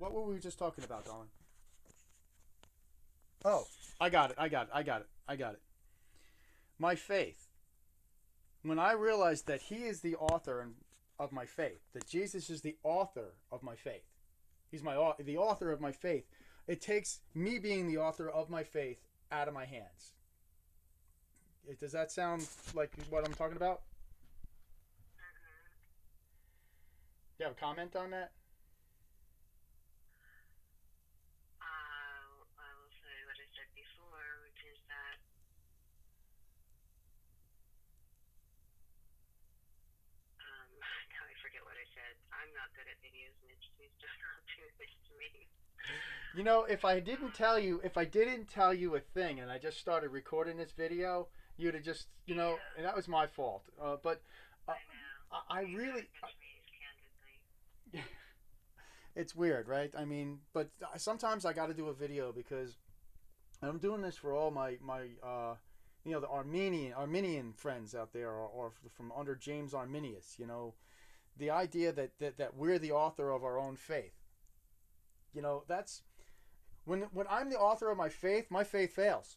What were we just talking about, darling? Oh, I got it. I got it. I got it. I got it. My faith. When I realized that He is the author of my faith, that Jesus is the author of my faith, He's the author of my faith. It takes me being the author of my faith out of my hands. Does that sound like what I'm talking about? Do you have a comment on that? I will say what I said before, which is that now I forget what I said. I'm not good at videos, Mitch. Please don't do this to me. You know, if I didn't tell you a thing, and I just started recording this video, you'd have just, Yeah, that was my fault. But uh, I know. I You know, really, catch me candidly. it's weird, right? I mean, but sometimes I got to do a video because I'm doing this for all my the Arminian friends out there, or from under James Arminius. The idea that we're the author of our own faith. That's when I'm the author of my faith fails.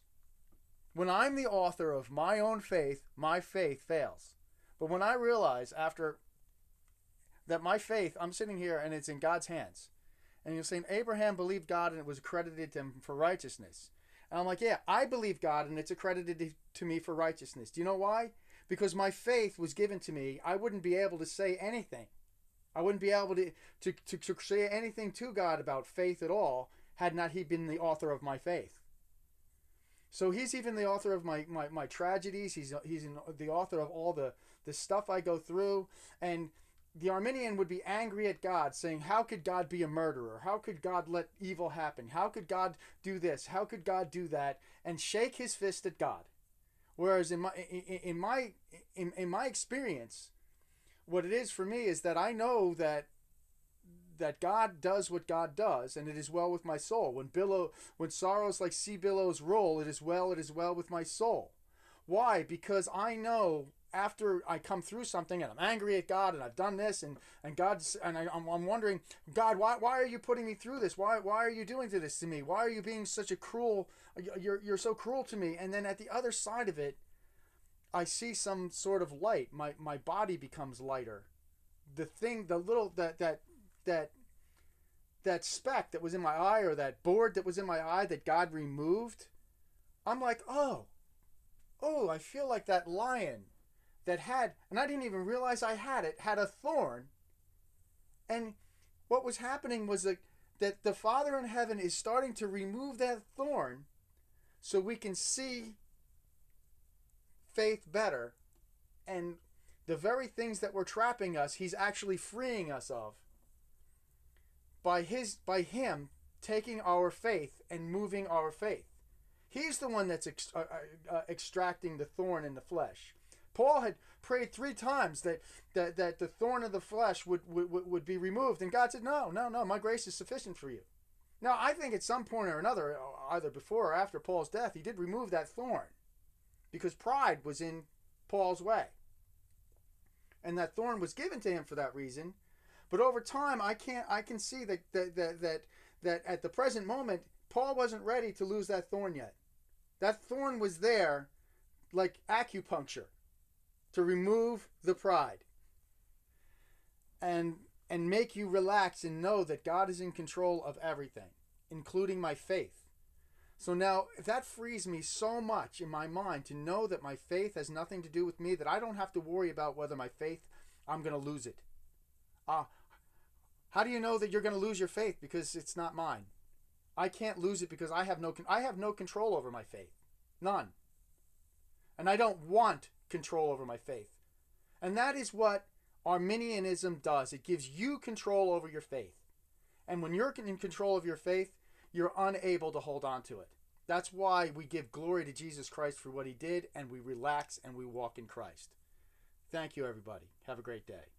When I'm the author of my own faith, my faith fails. But when I realize after that my faith, I'm sitting here and it's in God's hands. And you're saying Abraham believed God and it was accredited to him for righteousness. And I'm like, yeah, I believe God and it's accredited to me for righteousness. Do you know why? Because my faith was given to me. I wouldn't be able to say anything. I wouldn't be able to say anything to God about faith at all had not He been the author of my faith. So He's even the author of my tragedies. He's the author of all the stuff I go through. And the Arminian would be angry at God, saying, how could God be a murderer? How could God let evil happen? How could God do this? How could God do that? And shake his fist at God. Whereas in my experience, what it is for me is that I know that God does what God does, and it is well with my soul. When sorrows like sea billows roll, it is well with my soul. Why? Because I know after I come through something and I'm angry at God and I've done this and God's and I'm wondering, God, why are you putting me through this? Why are you doing this to me? Why are you being such a cruel? You're so cruel to me. And then at the other side of it, I see some sort of light. My body becomes lighter. The little that that speck that was in my eye, or that board that was in my eye that God removed. I'm like, oh, I feel like that lion that had, and I didn't even realize I had a thorn. And what was happening was that the Father in heaven is starting to remove that thorn so we can see faith better, and the very things that were trapping us, He's actually freeing us of by Him taking our faith and moving our faith. He's the one that's extracting the thorn in the flesh. Paul had prayed 3 times that the thorn of the flesh would be removed, and God said, no, my grace is sufficient for you. Now, I think at some point or another, either before or after Paul's death, he did remove that thorn because pride was in Paul's way. And that thorn was given to him for that reason. But over time, I can see that at the present moment, Paul wasn't ready to lose that thorn yet. That thorn was there like acupuncture to remove the pride and make you relax and know that God is in control of everything, including my faith. So now that frees me so much in my mind to know that my faith has nothing to do with me, that I don't have to worry about whether my faith, I'm going to lose it. How do you know that you're going to lose your faith? Because it's not mine. I can't lose it because I have no control over my faith. None. And I don't want control over my faith. And that is what Arminianism does. It gives you control over your faith. And when you're in control of your faith, you're unable to hold on to it. That's why we give glory to Jesus Christ for what He did, and we relax and we walk in Christ. Thank you, everybody. Have a great day.